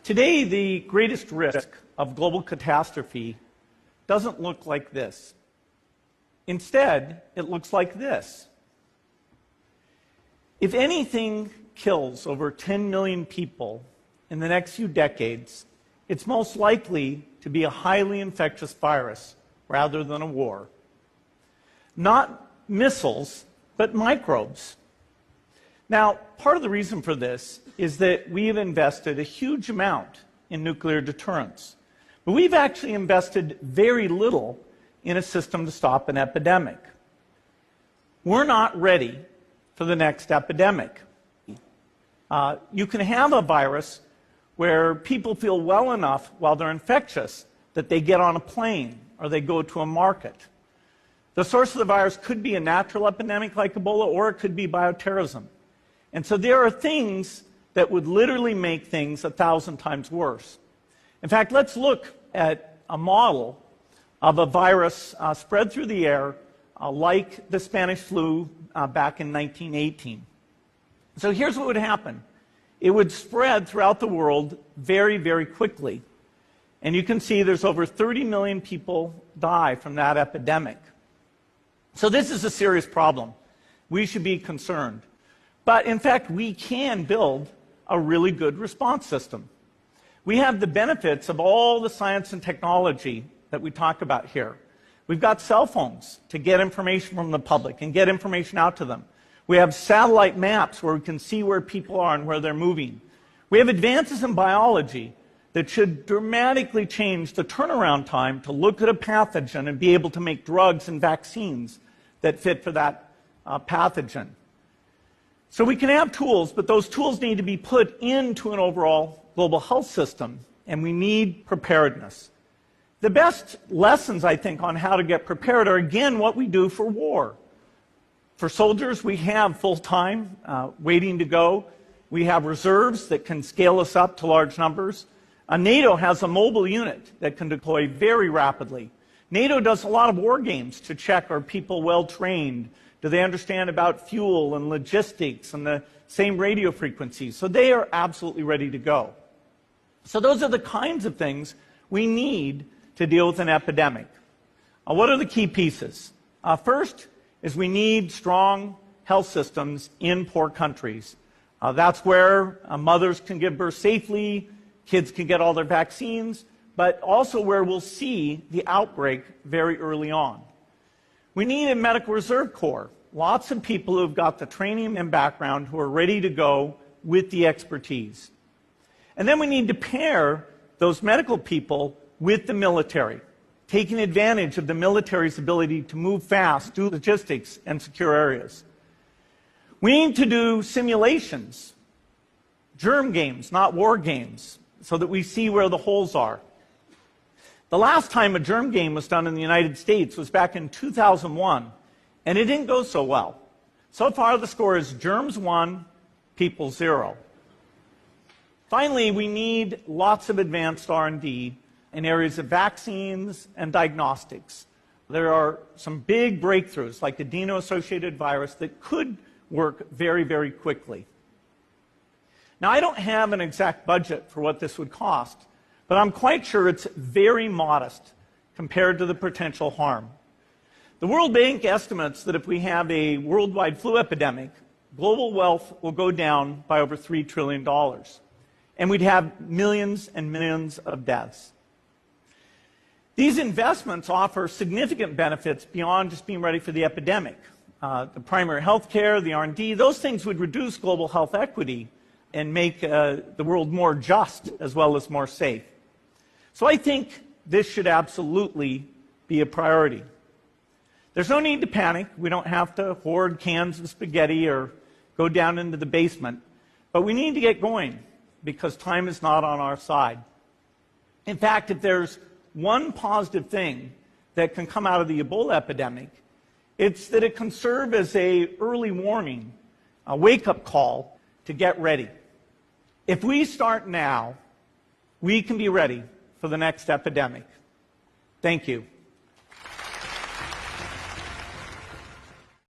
Today, the greatest risk of global catastrophe doesn't look like this. Instead, it looks like this. If anything kills over 10 million people in the next few decades, it's most likely to be a highly infectious virus rather than a war. Not missiles, but microbes. Now, part of the reason for this is that we have invested a huge amount in nuclear deterrence. But we've actually invested very little in a system to stop an epidemic. We're not ready for the next epidemic. You can have a virus where people feel well enough while they're infectious that they get on a plane or they go to a market. The source of the virus could be a natural epidemic like Ebola, or it could be bioterrorism. And so there are things that would literally make things 1,000 times worse. In fact, let's look at a model of a virus spread through the air like the Spanish flu back in 1918. So here's what would happen. It would spread throughout the world very, very quickly. And you can see there's over 30 million people die from that epidemic. So this is a serious problem. We should be concerned. But in fact, we can build a really good response system. We have the benefits of all the science and technology that we talk about here. We've got cell phones to get information from the public and get information out to them. We have satellite maps where we can see where people are and where they're moving. We have advances in biology that should dramatically change the turnaround time to look at a pathogen and be able to make drugs and vaccines that fit for that pathogen. So we can have tools, but those tools need to be put into an overall global health system, and we need preparedness. The best lessons, I think, on how to get prepared are, again, what we do for war. For soldiers, we have full-time waiting to go. We have reserves that can scale us up to large numbers. NATO has a mobile unit that can deploy very rapidly. NATO does a lot of war games to check, are people well-trained? Do they understand about fuel and logistics and the same radio frequencies? So they are absolutely ready to go. So those are the kinds of things we need to deal with an epidemic. What are the key pieces? First is we need strong health systems in poor countries. That's where mothers can give birth safely, kids can get all their vaccines, but also where we'll see the outbreak very early on. We need a medical reserve corps. Lots of people who've got the training and background who are ready to go with the expertise. And then we need to pair those medical people with the military, taking advantage of the military's ability to move fast, do logistics, and secure areas. We need to do simulations, germ games, not war games, so that we see where the holes are. The last time a germ game was done in the United States was back in 2001, and it didn't go so well. So far, the score is germs 1, people 0. Finally, we need lots of advanced R&D in areas of vaccines and diagnostics. There are some big breakthroughs, like adeno-associated virus, that could work very, very quickly. Now, I don't have an exact budget for what this would cost, but I'm quite sure it's very modest compared to the potential harm. The World Bank estimates that if we have a worldwide flu epidemic, global wealth will go down by over $3 trillion, and we'd have millions and millions of deaths. These investments offer significant benefits beyond just being ready for the epidemic. The primary health care, the R&D, those things would reduce global health equity and make the world more just as well as more safe. So I think this should absolutely be a priority. There's no need to panic. We don't have to hoard cans of spaghetti or go down into the basement. But we need to get going because time is not on our side. In fact, if there's one positive thing that can come out of the Ebola epidemic, it's that it can serve as an early warning, a wake-up call to get ready. If we start now, we can be ready for the next epidemic. Thank you.